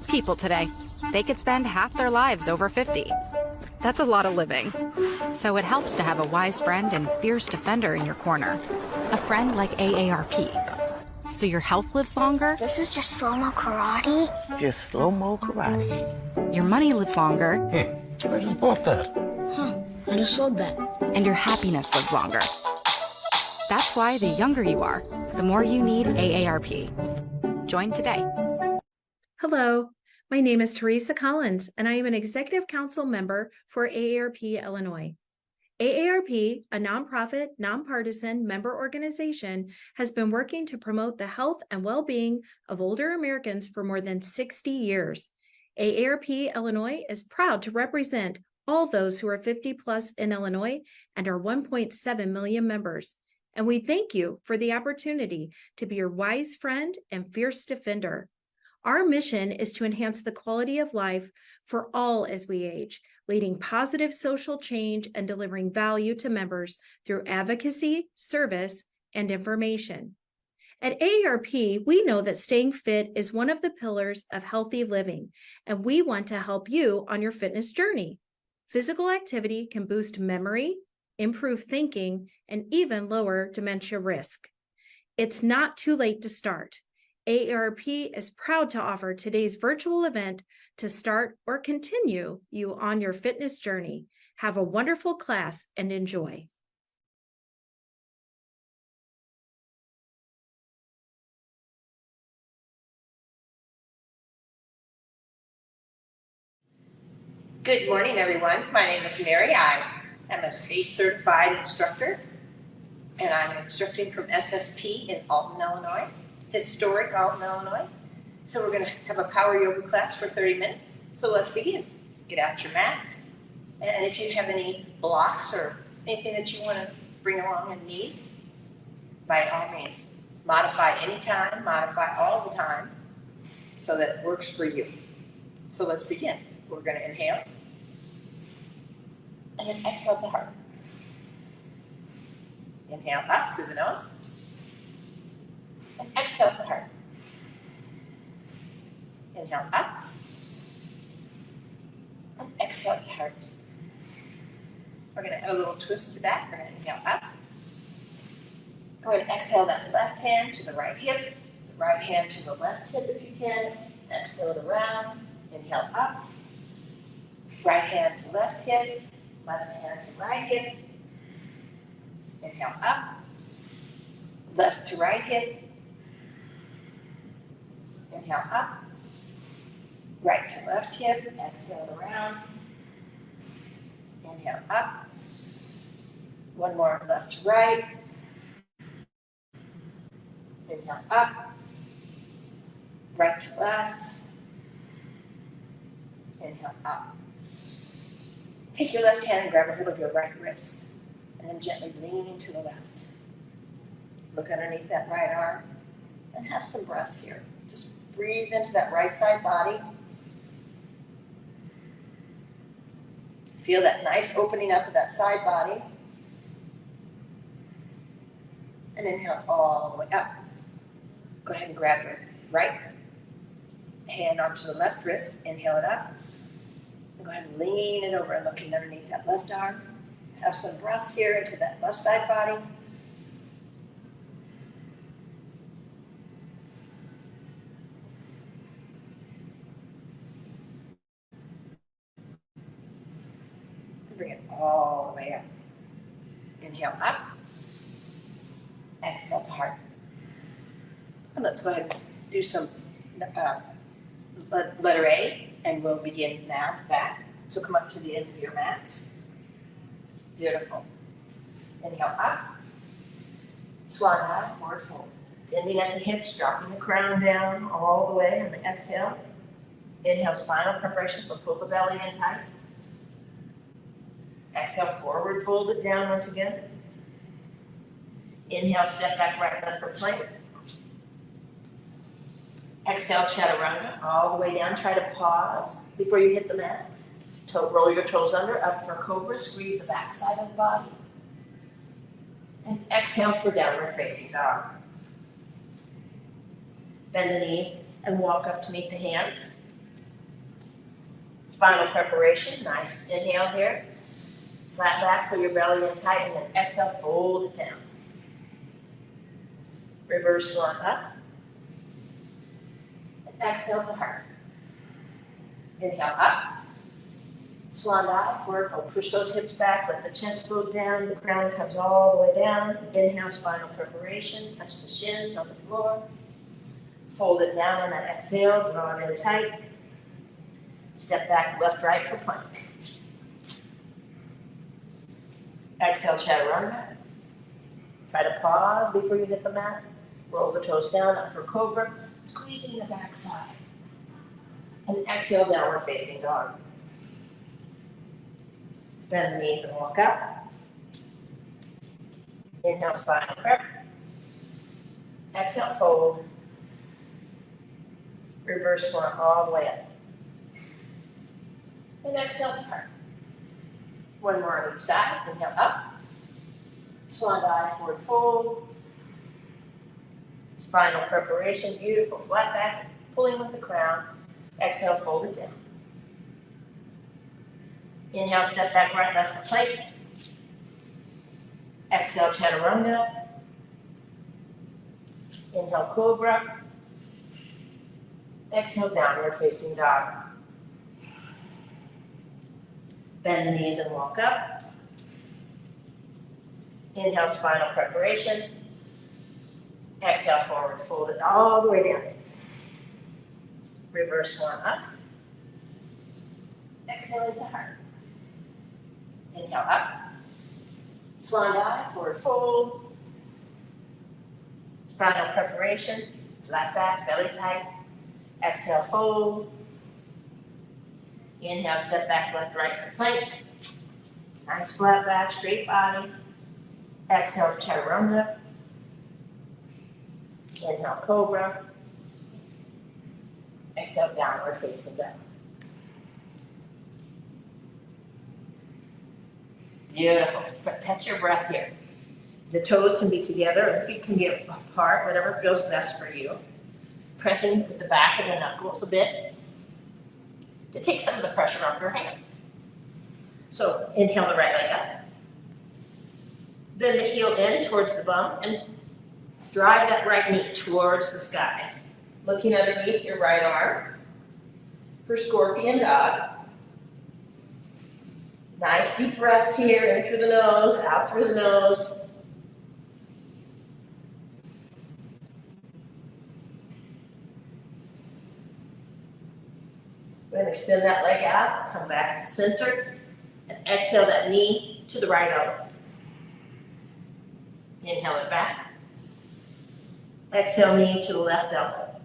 people today. They could spend half their lives over 50. That's a lot of living. So it helps to have a wise friend and fierce defender in your corner. A friend like AARP. So your health lives longer. This is just slow-mo karate? Just slow-mo karate. Your money lives longer. I just bought that. I just sold that. And your happiness lives longer. That's why the younger you are, the more you need AARP. Join today. Hello, my name is Teresa Collins, and I am an Executive Council member for AARP Illinois. AARP, a nonprofit, nonpartisan member organization, has been working to promote the health and well-being of older Americans for more than 60 years. AARP Illinois is proud to represent all those who are 50 plus in Illinois and our 1.7 million members. And we thank you for the opportunity to be your wise friend and fierce defender. Our mission is to enhance the quality of life for all as we age, leading positive social change and delivering value to members through advocacy, service, and information. At AARP, we know that staying fit is one of the pillars of healthy living, and we want to help you on your fitness journey. Physical activity can boost memory, improve thinking, and even lower dementia risk. It's not too late to start. AARP is proud to offer today's virtual event to start or continue you on your fitness journey. Have a wonderful class and enjoy. Good morning, everyone. My name is Mary. I am a certified instructor, and I'm instructing from SSP in Alton, Illinois. Historic Alton, Illinois. So we're going to have a power yoga class for 30 minutes. So let's begin. Get out your mat. And if you have any blocks or anything that you want to bring along and need, by all means, modify anytime, modify all the time so that it works for you. So let's begin. We're going to inhale and then exhale to heart. Inhale up through the nose. And exhale to heart. Inhale up. And exhale to heart. We're going to add a little twist to that. We're going to inhale up. Go ahead and exhale that left hand to the right hip. The right hand to the left hip if you can. Exhale it around. Inhale up. Right hand to left hip. Left hand to right hip. Inhale up. Left to right hip. Inhale up, right to left hip, exhale around, inhale up, one more left to right, inhale up, right to left, inhale up. Take your left hand and grab a hold of your right wrist, and then gently lean to the left. Look underneath that right arm, and have some breaths here. Just breathe into that right side body. Feel that nice opening up of that side body. And inhale all the way up. Go ahead and grab your right hand onto the left wrist. Inhale it up. And go ahead and lean it over and looking underneath that left arm. Have some breaths here into that left side body. Bring it all the way up. Inhale up. Exhale to heart. And let's go ahead and do some letter A, and we'll begin now with that. So come up to the end of your mat. Beautiful. Inhale up. Swan high, forward fold. Bending at the hips, dropping the crown down all the way on the exhale. Inhale, spinal preparation, so pull the belly in tight. Exhale, forward, fold it down once again. Inhale, step back, right, left for plank. Exhale, chaturanga, all the way down. Try to pause before you hit the mat. Roll your toes under, up for cobra. Squeeze the back side of the body. And exhale for downward facing dog. Bend the knees and walk up to meet the hands. Spinal preparation, nice inhale here. Flat back, pull your belly in tight, and then exhale, fold it down. Reverse one up. And exhale to heart. Inhale up. Swan dive, forward fold. Push those hips back, let the chest float down, the crown comes all the way down. Inhale, spinal preparation, touch the shins on the floor. Fold it down on that exhale, draw it in tight. Step back, left, right for plank. Exhale, chaturanga. Try to pause before you hit the mat. Roll the toes down, up for cobra. Squeezing the backside. And exhale, downward facing dog. Bend the knees and walk up. Inhale, spinal prep. Exhale, fold. Reverse one all the way up. And exhale to heart. One more on each side. Inhale up. Swan dive, forward fold. Spinal preparation, beautiful. Flat back, pulling with the crown. Exhale, fold it down. Inhale, step back, right, left for plank. Exhale, chaturanga. Inhale, cobra. Exhale, downward facing dog. Bend the knees and walk up. Inhale, spinal preparation. Exhale, forward, fold it all the way down. Reverse one up. Exhale into heart. Inhale up. Swan dive, forward fold. Spinal preparation, flat back, belly tight. Exhale, fold. Inhale, step back, left, right for plank. Nice flat back, straight body. Exhale, chaturanga. Inhale, cobra. Exhale, downward facing dog. Beautiful. Catch your breath here. The toes can be together and the feet can be apart, whatever feels best for you. Pressing with the back of the knuckles a bit to take some of the pressure off your hands. So inhale the right leg up. Bend the heel in towards the bum and drive that right knee towards the sky. Looking underneath your right arm for scorpion dog. Nice deep breaths here, in through the nose, out through the nose. We're going to extend that leg out, come back to center, and exhale that knee to the right elbow. Inhale it back. Exhale knee to the left elbow.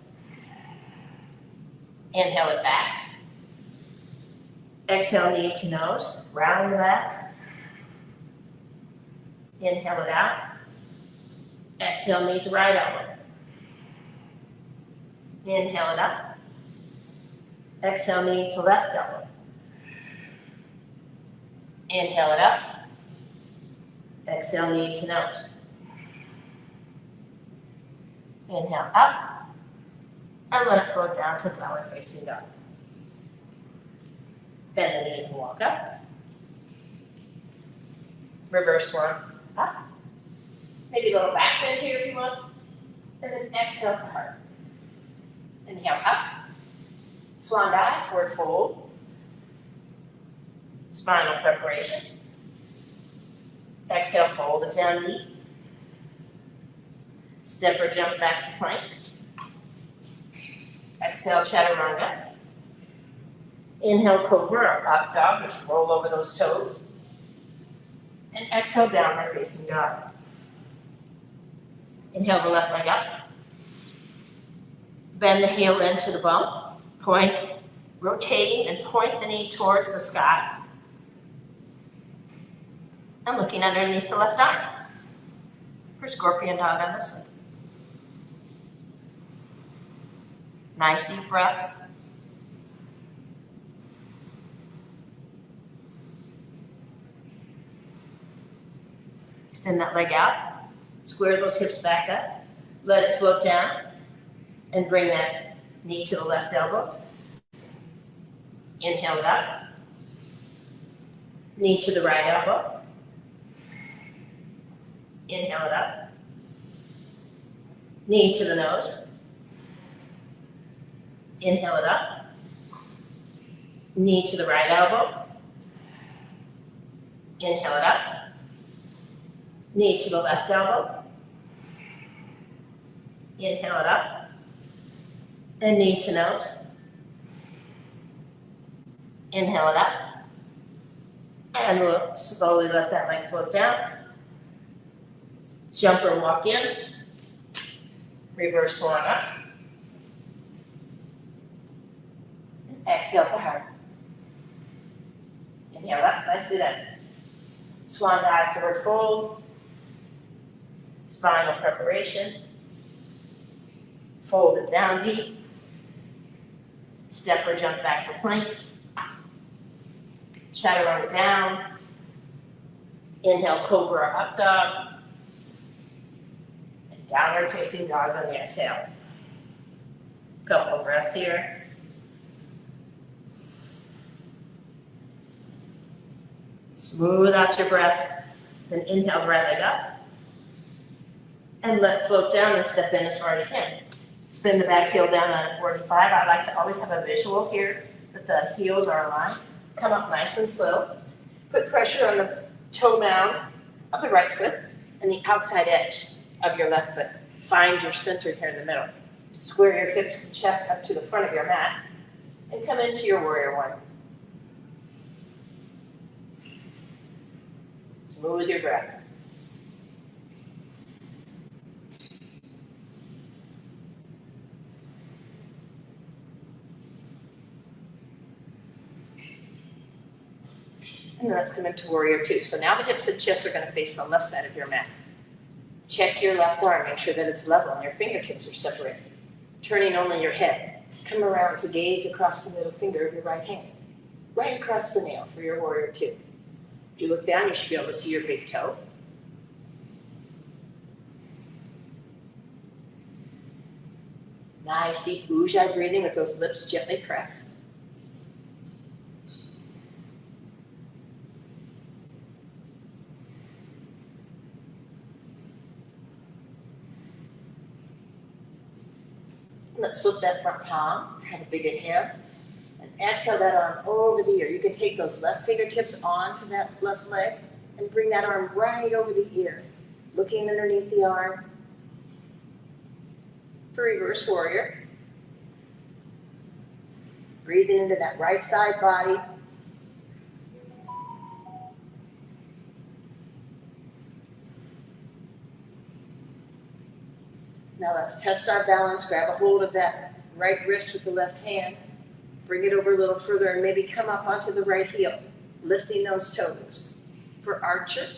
Inhale it back. Exhale knee to nose, round the back. Inhale it out. Exhale knee to right elbow. Inhale it up. Exhale knee to left elbow. Inhale it up. Exhale knee to nose. Inhale up. And let it float down to downward facing dog. Bend the knees and walk up. Reverse one up. Maybe a little back bend here if you want. And then exhale to heart. Inhale up. Swan dive, forward fold. Spinal preparation. Exhale, fold it down deep. Step or jump back to plank. Exhale, chaturanga. Inhale, cobra or up dog, just roll over those toes. And exhale, downward facing dog. Inhale the left leg up. Bend the heel into the bum. Point, rotating and point the knee towards the sky. And looking underneath the left arm for scorpion dog on this side. Nice deep breaths. Extend that leg out. Square those hips back up. Let it float down. And bring that knee to the left elbow. Inhale it up. Knee to the right elbow. Inhale it up. Knee to the nose. Inhale it up. Knee to the right elbow. Inhale it up. Knee to the left elbow. Inhale it up. And knee to nose. Inhale it up. And we'll slowly let that leg float down. Jump or walk in. Reverse swan up. And exhale to heart. Inhale up, nicely done. Swan dive, forward fold. Spinal preparation. Fold it down deep. Step or jump back for plank. Chaturanga down. Inhale, cobra up dog. And downward facing dog on the exhale. Couple of breaths here. Smooth out your breath. Then inhale the right leg up. And let it float down and step in as far as you can. Spin the back heel down on a 45. I like to always have a visual here that the heels are aligned. Come up nice and slow. Put pressure on the toe mound of the right foot and the outside edge of your left foot. Find your center here in the middle. Square your hips and chest up to the front of your mat and come into your warrior one. Smooth your breath. And then let's come into warrior two. So now the hips and chest are going to face the left side of your mat. Check your left arm. Make sure that it's level and your fingertips are separated. Turning only your head. Come around to gaze across the middle finger of your right hand. Right across the nail for your warrior two. If you look down, you should be able to see your big toe. Nice deep ujjayi breathing with those lips gently pressed. Let's flip that front palm, have a big inhale, and exhale that arm over the ear. You can take those left fingertips onto that left leg and bring that arm right over the ear, looking underneath the arm for reverse warrior. Breathing into that right side body. Now let's test our balance. Grab a hold of that right wrist with the left hand. Bring it over a little further and maybe come up onto the right heel, lifting those toes. For archer.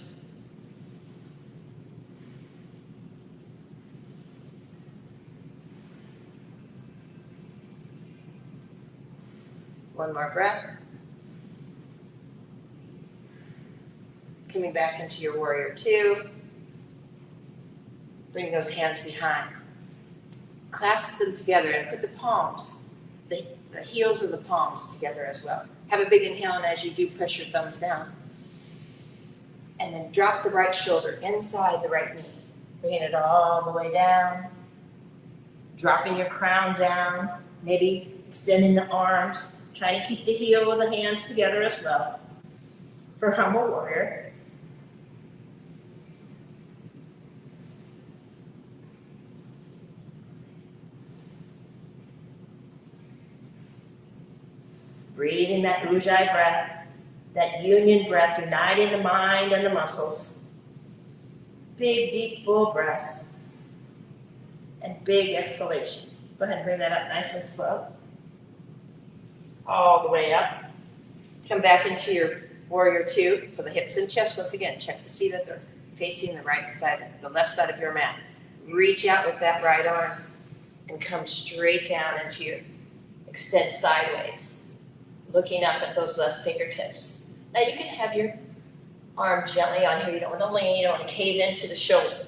One more breath. Coming back into your warrior two. Bring those hands behind. Clasp them together and put the palms, the heels of the palms together as well. Have a big inhale, and as you do, press your thumbs down. And then drop the right shoulder inside the right knee. Bringing it all the way down. Dropping your crown down. Maybe extending the arms. Try to keep the heel of the hands together as well. For humble warrior. Breathing that ujjayi breath, that union breath, uniting the mind and the muscles. Big, deep, full breaths. And big exhalations. Go ahead and bring that up nice and slow. All the way up. Come back into your warrior two. So the hips and chest, once again, check to see that they're facing the right side, the left side of your mat. Reach out with that right arm and come straight down into your extend sideways. Looking up at those left fingertips. Now you can have your arm gently on here. You don't want to lean, you don't want to cave into the shoulder.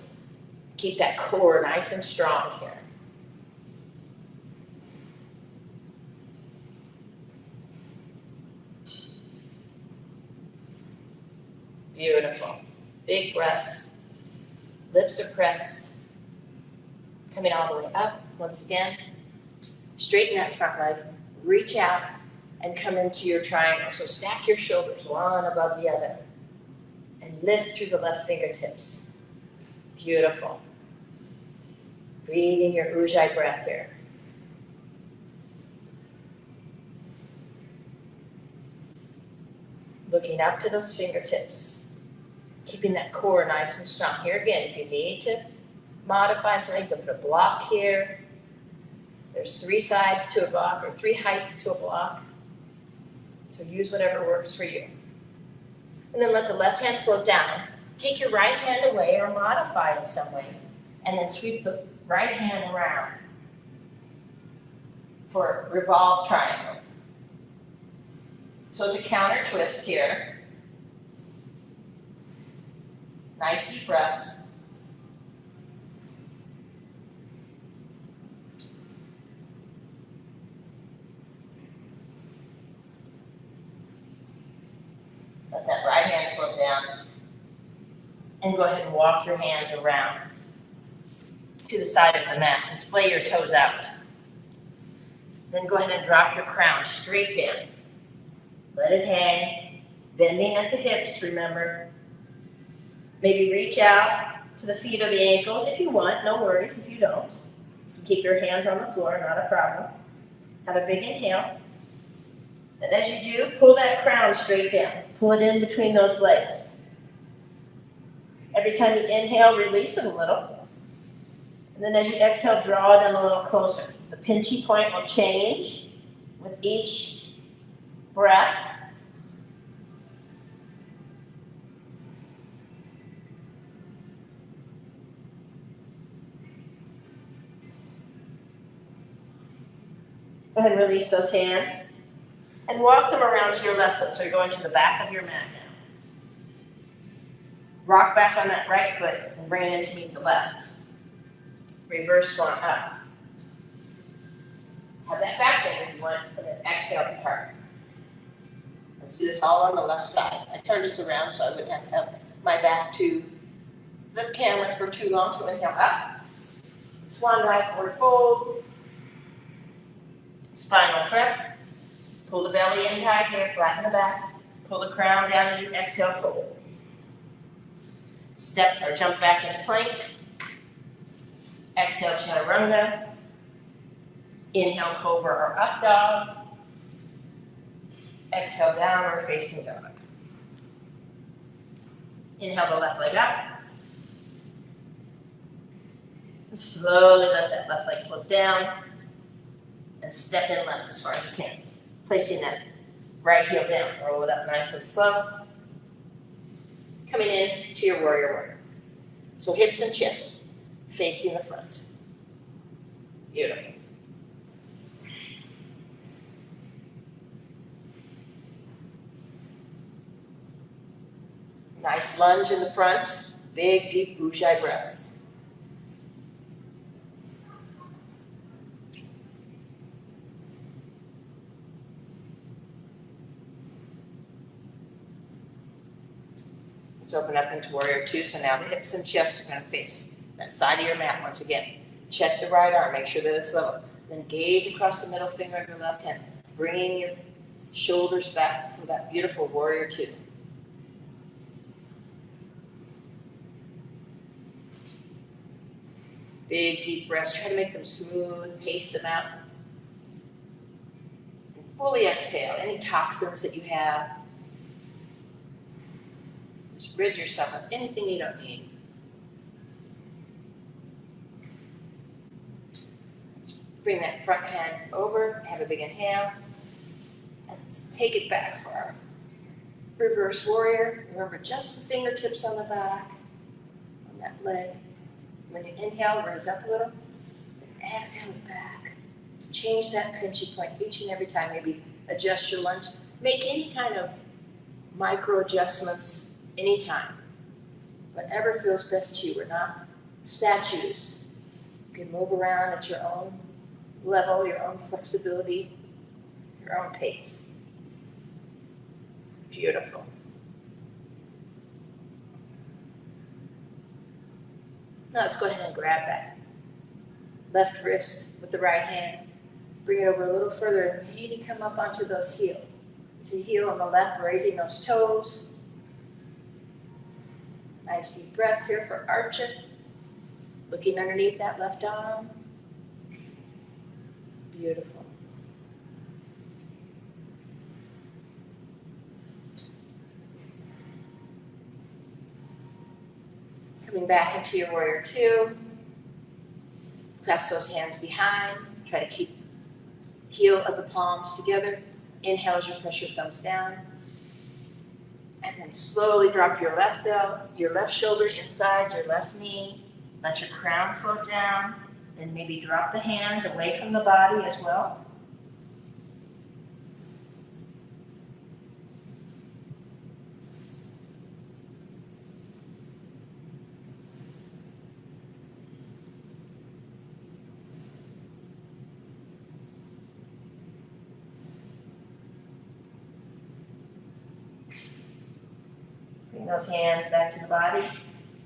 Keep that core nice and strong here. Beautiful. Big breaths. Lips are pressed. Coming all the way up. Once again, straighten that front leg. Reach out and come into your triangle. So stack your shoulders one above the other. And lift through the left fingertips. Beautiful. Breathing your Ujjayi breath here. Looking up to those fingertips. Keeping that core nice and strong. Here again, if you need to modify something, you can put a block here. There's 3 sides to a block or 3 heights to a block. So use whatever works for you. And then let the left hand float down. Take your right hand away or modify it some way. And then sweep the right hand around for a revolved triangle. So it's a counter twist here. Nice deep breaths. Let that right hand float down. And go ahead and walk your hands around to the side of the mat and splay your toes out. Then go ahead and drop your crown straight down. Let it hang, bending at the hips, remember. Maybe reach out to the feet or the ankles if you want, no worries if you don't. Keep your hands on the floor, not a problem. Have a big inhale. And as you do, pull that crown straight down. Pull it in between those legs. Every time you inhale, release it a little. And then as you exhale, draw it in a little closer. The pinchy point will change with each breath. Go ahead and release those hands. And walk them around to your left foot. So you're going to the back of your mat now. Rock back on that right foot and bring it in to meet the left. Reverse swan up. Have that back bend if you want, and then exhale to part. Let's do this all on the left side. I turned this around so I wouldn't have to have my back to the camera for too long. So inhale up. Swan dive, forward fold. Spinal prep. Pull the belly in tight here, flatten the back. Pull the crown down as you exhale, fold. Step or jump back into plank. Exhale, chaturanga. Inhale, cobra or up dog. Exhale, downward facing dog. Inhale the left leg up. And slowly let that left leg float down. And step in left as far as you can. Placing that right heel down. Roll it up nice and slow. Coming in to your warrior one. So hips and chest facing the front. Beautiful. Nice lunge in the front. Big, deep Ujjayi breaths. Let's open up into warrior two. So now the hips and chest are going to face that side of your mat once again. Check the right arm. Make sure that it's level. Then gaze across the middle finger of your left hand. Bringing your shoulders back for that beautiful warrior two. Big, deep breaths. Try to make them smooth. Pace them out. And fully exhale any toxins that you have. Just rid yourself of anything you don't need. Let's bring that front hand over. Have a big inhale. And let's take it back for our reverse warrior. Remember, just the fingertips on the back, on that leg. When you inhale, raise up a little. And exhale back. Change that pinchy point each and every time. Maybe adjust your lunge. Make any kind of micro adjustments anytime. Whatever feels best to you. We're not statues. You can move around at your own level, your own flexibility, your own pace. Beautiful. Now let's go ahead and grab that left wrist with the right hand. Bring it over a little further. Maybe come up onto those heels. To heel on the left, raising those toes. Nice deep breaths here for arching. Looking underneath that left arm. Beautiful. Coming back into your warrior two. Clasp those hands behind. Try to keep heel of the palms together. Inhale as you press your thumbs down. And then slowly drop your left shoulder inside your left knee. Let your crown float down. Then maybe drop the hands away from the body as well. Bring those hands back to the body.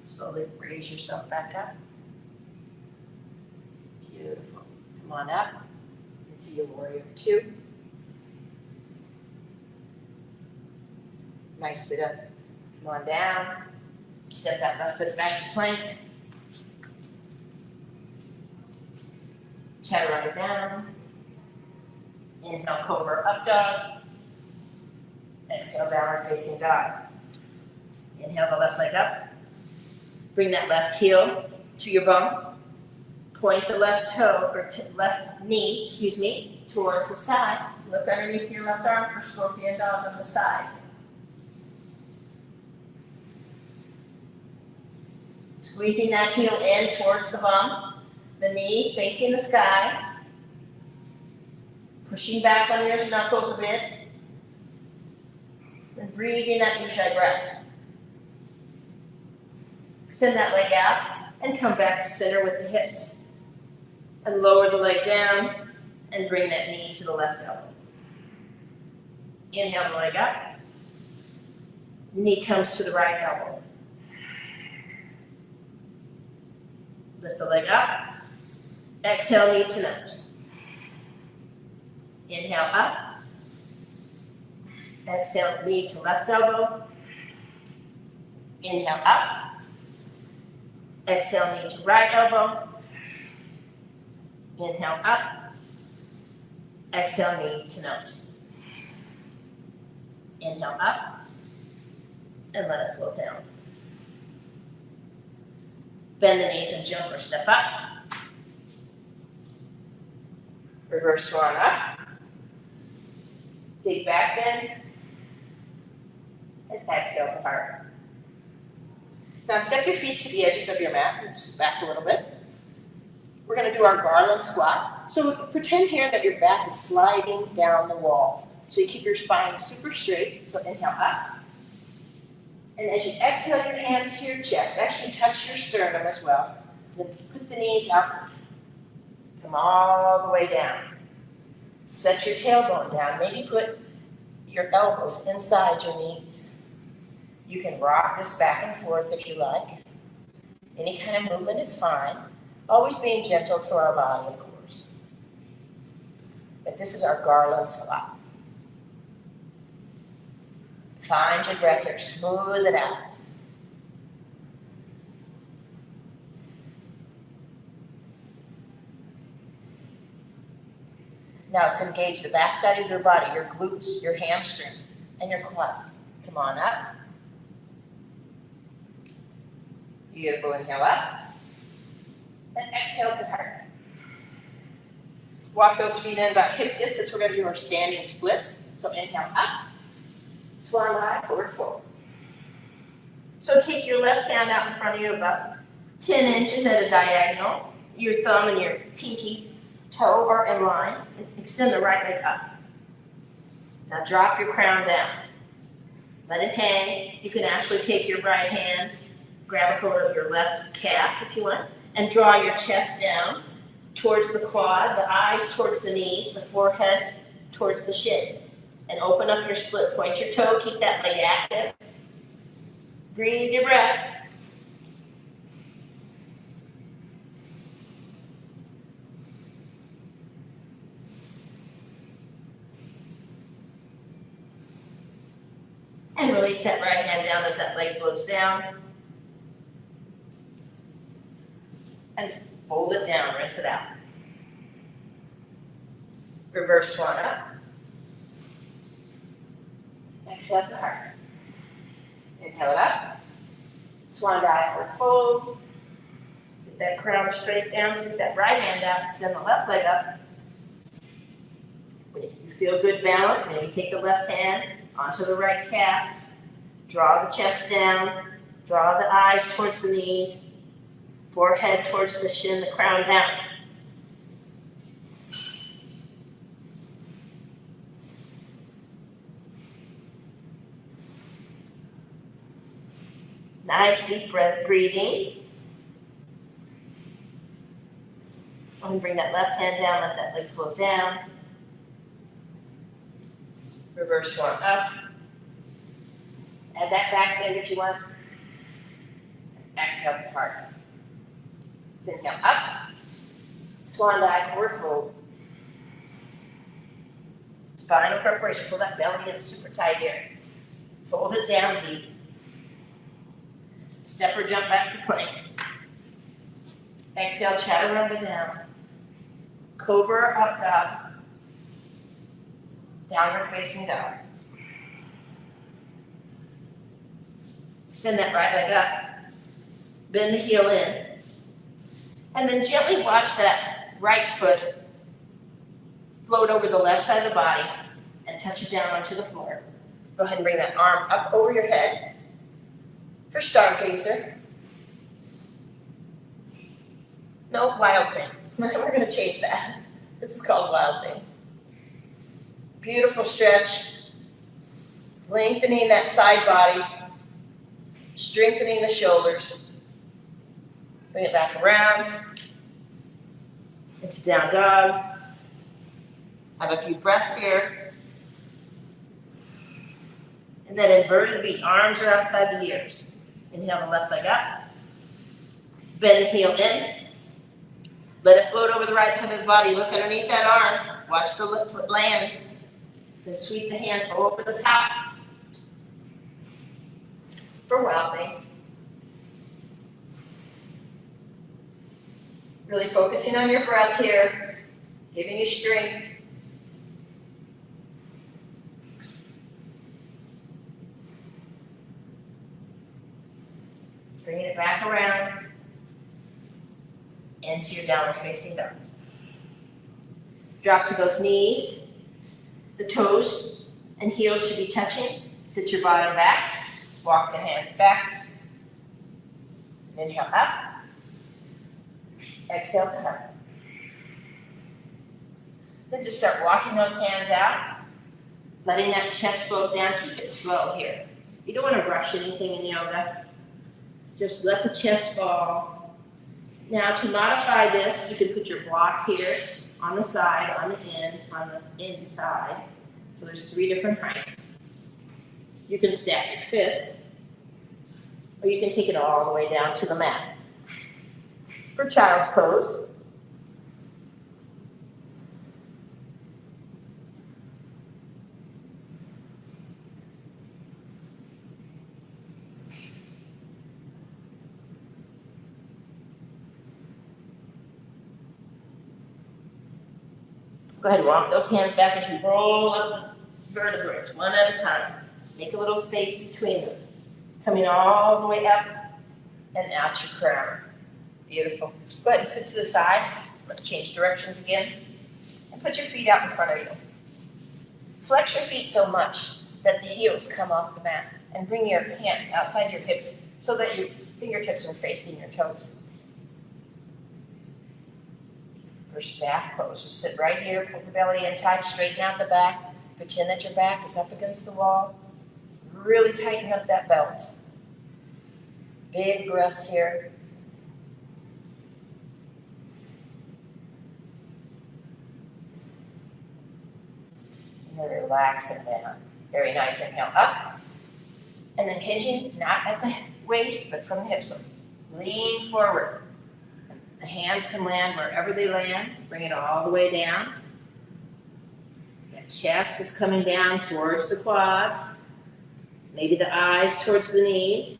Slowly raise yourself back up. Beautiful. Come on up into your warrior two. Nicely done. Come on down. Step that left foot back to plank. Chaturanga down. Inhale, cobra up dog. Exhale, downward facing dog. Inhale the left leg up. Bring that left heel to your bum. Point the left toe, or left knee, towards the sky. Look underneath your left arm for scorpion dog on the side. Squeezing that heel in towards the bum. The knee facing the sky. Pushing back on your knuckles a bit. And breathing that Ujjayi breath. Extend that leg out and come back to center with the hips. And lower the leg down and bring that knee to the left elbow. Inhale the leg up. The knee comes to the right elbow. Lift the leg up. Exhale, knee to nose. Inhale up. Exhale, knee to left elbow. Inhale up. Exhale, knee to right elbow. Inhale up. Exhale, knee to nose. Inhale up. And let it float down. Bend the knees and jump or step up. Reverse swan up. Big back bend. And exhale to heart. Now step your feet to the edges of your mat and scoot back a little bit. We're going to do our garland squat. So pretend here that your back is sliding down the wall. So you keep your spine super straight. So inhale up. And as you exhale your hands to your chest, actually touch your sternum as well. Then put the knees up. Come all the way down. Set your tailbone down. Maybe put your elbows inside your knees. You can rock this back and forth if you like. Any kind of movement is fine. Always being gentle to our body, of course. But this is our garland squat. Find your breath here. Smooth it out. Now let's engage the backside of your body, your glutes, your hamstrings, and your quads. Come on up. Beautiful. Inhale up. And exhale to heart. Walk those feet in about hip distance. We're going to do our standing splits. So inhale up. Fly lie, forward fold. So take your left hand out in front of you about 10 inches at a diagonal. Your thumb and your pinky toe are in line. Extend the right leg up. Now drop your crown down. Let it hang. You can actually take your right hand, grab a hold of your left calf if you want, and draw your chest down towards the quad, the eyes towards the knees, the forehead towards the shin. And open up your split. Point your toe, keep that leg active. Breathe your breath. And release that right hand down as that leg floats down. And fold it down, rinse it out. Reverse swan up. Exhale the heart. Inhale it up. Swan dive forward fold. Get that crown straight down. Stick that right hand out. Extend the left leg up. When you feel good balance, maybe take the left hand onto the right calf. Draw the chest down. Draw the eyes towards the knees. Forehead towards the shin, the crown down. Nice deep breath, breathing. And bring that left hand down, let that leg float down. Reverse swan up. Add that back bend if you want. Exhale to heart. Inhale up. Swan dive, forward fold. Spinal preparation. Pull that belly in super tight here. Fold it down deep. Step or jump back to plank. Exhale, chaturanga down. Cobra up dog. Downward facing dog. Extend that right leg up. Bend the heel in. And then gently watch that right foot float over the left side of the body and touch it down onto the floor. Go ahead and bring that arm up over your head for stargazer. No, wild thing. We're going to change that. This is called wild thing. Beautiful stretch. Lengthening that side body. Strengthening the shoulders. Bring it back around. Into down dog. Have a few breaths here. And then inverted V. Arms are outside the ears. Inhale the left leg up. Bend the heel in. Let it float over the right side of the body. Look underneath that arm. Watch the left foot land. Then sweep the hand over the top. For wild thing. Really focusing on your breath here. Giving you strength. Bringing it back around into your downward facing dog. Drop to those knees. The toes and heels should be touching. Sit your bottom back. Walk the hands back. Inhale up. Exhale to heart. Then just start walking those hands out. Letting that chest float down. Keep it slow here. You don't want to rush anything in yoga. Just let the chest fall. Now to modify this, you can put your block here on the side, on the inside. So there's 3 different heights. You can stack your fists, or you can take it all the way down to the mat. For child's pose, go ahead and walk those hands back as you roll up the vertebrae, one at a time. Make a little space between them. Coming all the way up and out your crown. Beautiful. Go ahead and sit to the side. Let's change directions again. And put your feet out in front of you. Flex your feet so much that the heels come off the mat. And bring your hands outside your hips so that your fingertips are facing your toes. For staff pose, just sit right here, pull the belly in tight, straighten out the back, pretend that your back is up against the wall. Really tighten up that belt. Big breaths here. And then relax it down. Very nice. Inhale up. And then hinging, not at the waist, but from the hips. So lean forward. The hands can land wherever they land. Bring it all the way down. The chest is coming down towards the quads. Maybe the eyes towards the knees.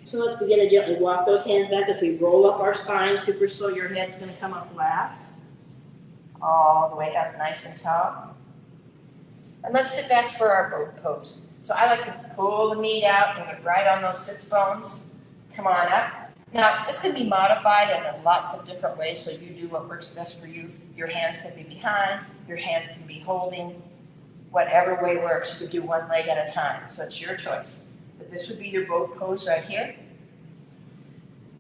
So let's begin to gently walk those hands back as we roll up our spine super slow. Your head's going to come up last, all the way up nice and tall. And let's sit back for our boat pose. So I like to pull the meat out and get right on those sits bones. Come on up. Now, this can be modified in lots of different ways, so you do what works best for you. Your hands can be behind, your hands can be holding. Whatever way works, you can do one leg at a time, so it's your choice. But this would be your boat pose right here.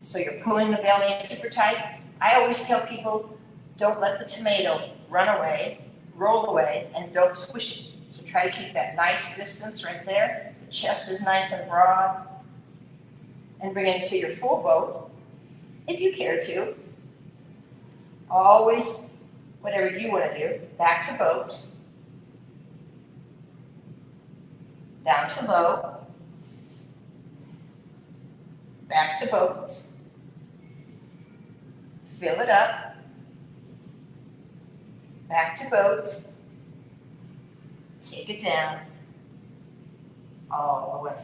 So you're pulling the belly in super tight. I always tell people, don't let the tomato run away, roll away, and don't squish it. So try to keep that nice distance right there. The chest is nice and broad. And bring it into your full boat, if you care to. Always, whatever you want to do, back to boat. Down to low. Back to boat. Fill it up. Back to boat. Take it down. All the way.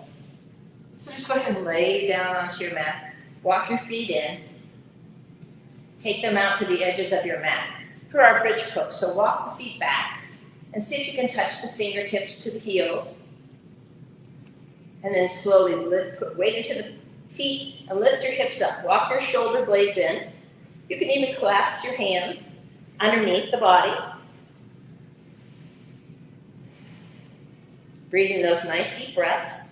So just go ahead and lay down onto your mat. Walk your feet in. Take them out to the edges of your mat for our bridge pose. So walk the feet back and see if you can touch the fingertips to the heels. And then slowly put weight into the feet and lift your hips up. Walk your shoulder blades in. You can even clasp your hands underneath the body. Breathing those nice deep breaths.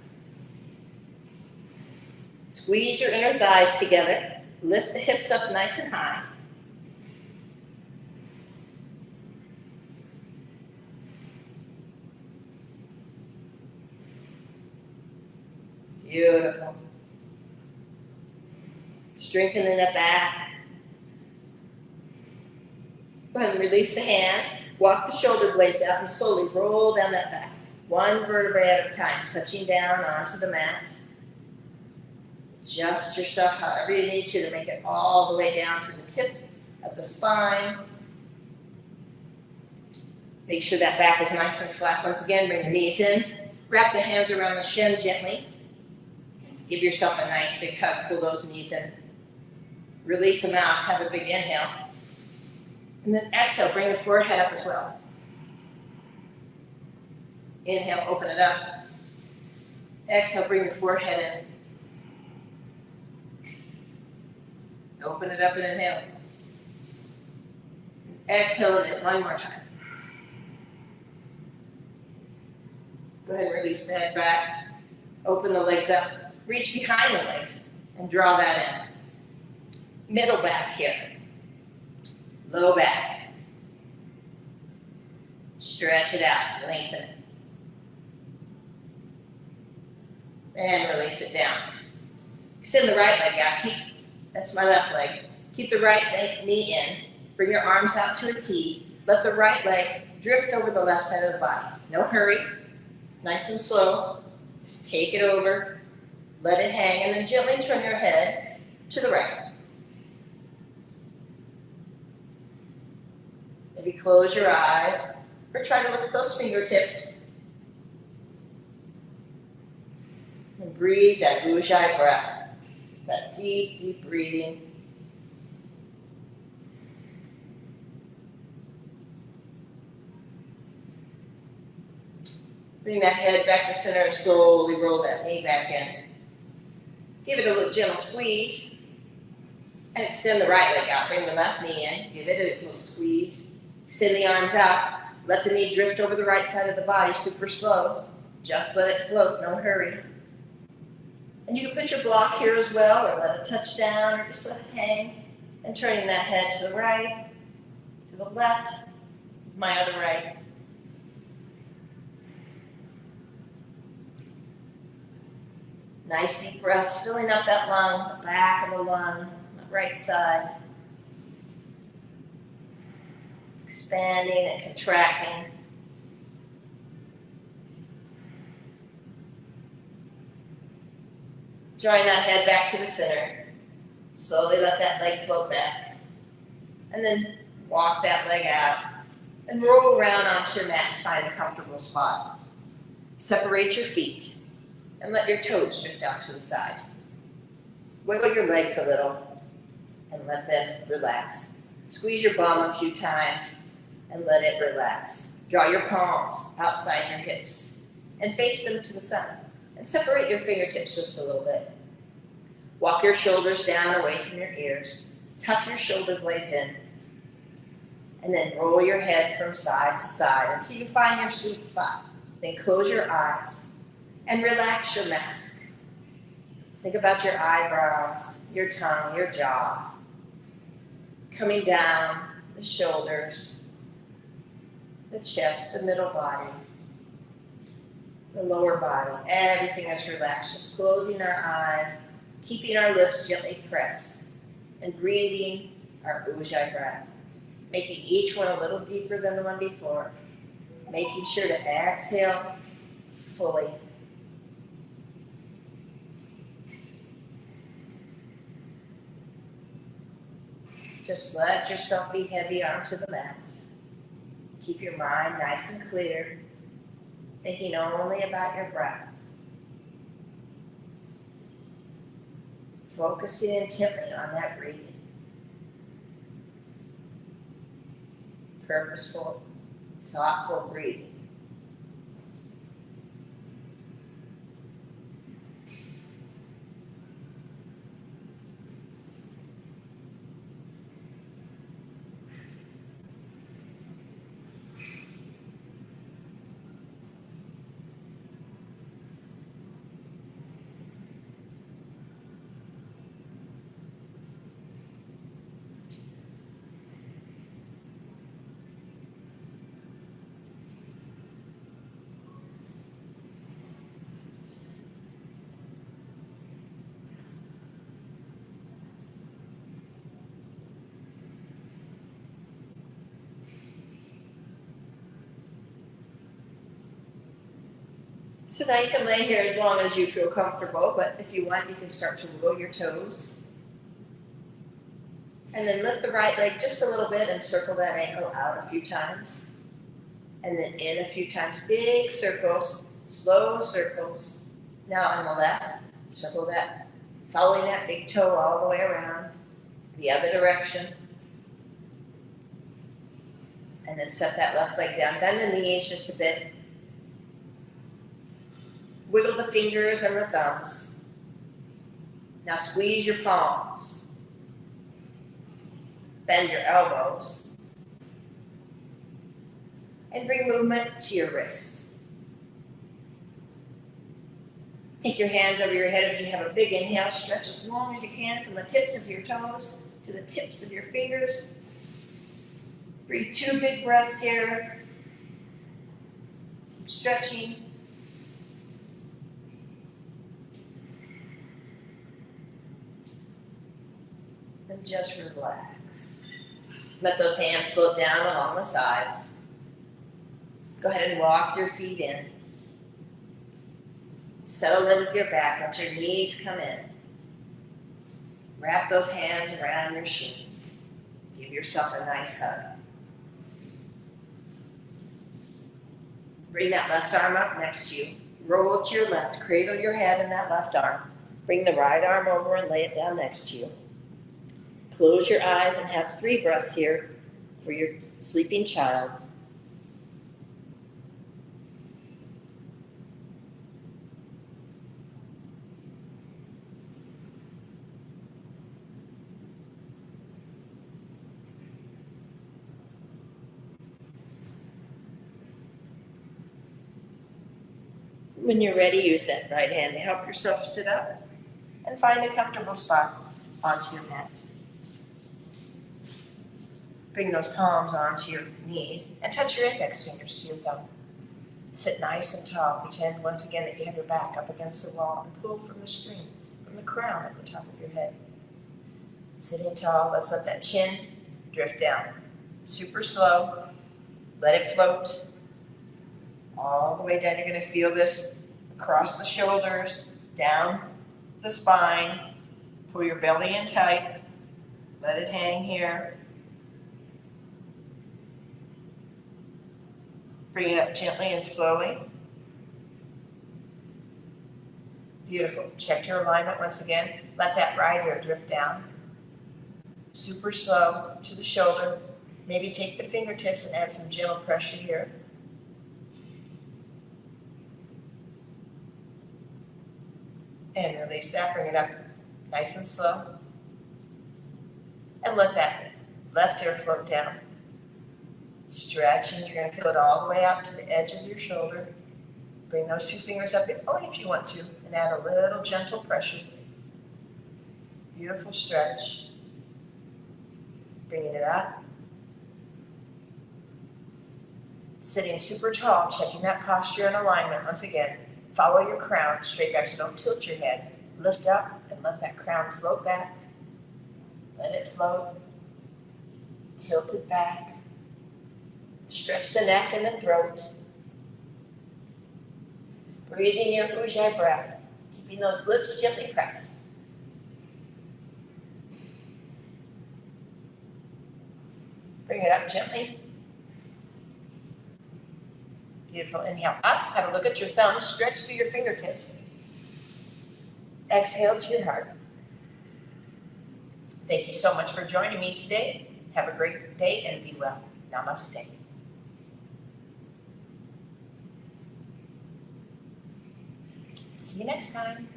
Squeeze your inner thighs together. Lift the hips up nice and high. Beautiful. Strengthening the back. Go ahead and release the hands. Walk the shoulder blades out and slowly roll down that back. One vertebrae at a time, touching down onto the mat. Adjust yourself however you need to make it all the way down to the tip of the spine. Make sure that back is nice and flat. Once again, bring the knees in. Wrap the hands around the shin gently. Give yourself a nice big hug. Pull those knees in. Release them out. Have a big inhale. And then exhale. Bring the forehead up as well. Inhale. Open it up. Exhale. Bring the forehead in. Open it up and inhale. Exhale it one more time. Go ahead and release the head back. Open the legs up. Reach behind the legs and draw that in. Middle back here. Low back. Stretch it out. Lengthen it. And release it down. Extend the right leg out. That's my left leg. Keep the right knee in. Bring your arms out to a T. Let the right leg drift over the left side of the body. No hurry. Nice and slow. Just take it over. Let it hang and then gently turn your head to the right. Maybe close your eyes or try to look at those fingertips. And breathe that Ujjayi breath. That deep, deep breathing. Bring that head back to center and slowly roll that knee back in. Give it a little gentle squeeze. And extend the right leg out. Bring the left knee in. Give it a little squeeze. Extend the arms out. Let the knee drift over the right side of the body, super slow. Just let it float, no hurry. And you can put your block here as well, or let it touch down, or just let it hang. And turning that head to the right, to the left, my other right. Nice deep breaths, filling up that lung, the back of the lung, the right side. Expanding and contracting. Drawing that head back to the center. Slowly let that leg float back. And then walk that leg out. And roll around onto your mat and find a comfortable spot. Separate your feet and let your toes drift out to the side. Wiggle your legs a little and let them relax. Squeeze your bum a few times and let it relax. Draw your palms outside your hips and face them to the sun. And separate your fingertips just a little bit. Walk your shoulders down away from your ears. Tuck your shoulder blades in. And then roll your head from side to side until you find your sweet spot. Then close your eyes and relax your mask. Think about your eyebrows, your tongue, your jaw. Coming down the shoulders, the chest, the middle body, the lower body. Everything is relaxed. Just closing our eyes, keeping our lips gently pressed, and breathing our Ujjayi breath. Making each one a little deeper than the one before. Making sure to exhale fully. Just let yourself be heavy onto the mats. Keep your mind nice and clear, thinking only about your breath. Focusing intently on that breathing. Purposeful, thoughtful breathing. So now you can lay here as long as you feel comfortable, but if you want, you can start to wiggle your toes. And then lift the right leg just a little bit and circle that ankle out a few times. And then in a few times, big circles, slow circles. Now on the left, circle that, following that big toe all the way around, the other direction. And then set that left leg down, bend the knees just a bit. Wiggle the fingers and the thumbs. Now squeeze your palms. Bend your elbows. And bring movement to your wrists. Take your hands over your head as you have a big inhale. Stretch as long as you can from the tips of your toes to the tips of your fingers. Breathe 2 big breaths here. Keep stretching. And just relax. Let those hands float down along the sides. Go ahead and walk your feet in. Settle in with your back. Let your knees come in. Wrap those hands around your shins. Give yourself a nice hug. Bring that left arm up next to you. Roll to your left. Cradle your head in that left arm. Bring the right arm over and lay it down next to you. Close your eyes and have 3 breaths here for your sleeping child. When you're ready, use that right hand to help yourself sit up and find a comfortable spot onto your mat. Bring those palms onto your knees and touch your index fingers to your thumb. Sit nice and tall. Pretend once again that you have your back up against the wall and pull from the string, from the crown at the top of your head. Sitting tall, let's let that chin drift down. Super slow. Let it float all the way down. You're going to feel this across the shoulders, down the spine. Pull your belly in tight. Let it hang here. Bring it up gently and slowly. Beautiful. Check your alignment once again. Let that right ear drift down. Super slow to the shoulder. Maybe take the fingertips and add some gentle pressure here. And release that. Bring it up nice and slow. And let that left ear float down. Stretching, you're going to feel it all the way out to the edge of your shoulder. Bring those two fingers up, only if you want to, and add a little gentle pressure. Beautiful stretch. Bringing it up. Sitting super tall, checking that posture and alignment. Once again, follow your crown straight back, so don't tilt your head. Lift up and let that crown float back. Let it float. Tilt it back. Stretch the neck and the throat. Breathing your Ujjayi breath, keeping those lips gently pressed. Bring it up gently. Beautiful. Inhale up. Have a look at your thumbs. Stretch through your fingertips. Exhale to your heart. Thank you so much for joining me today. Have a great day and be well. Namaste. See you next time.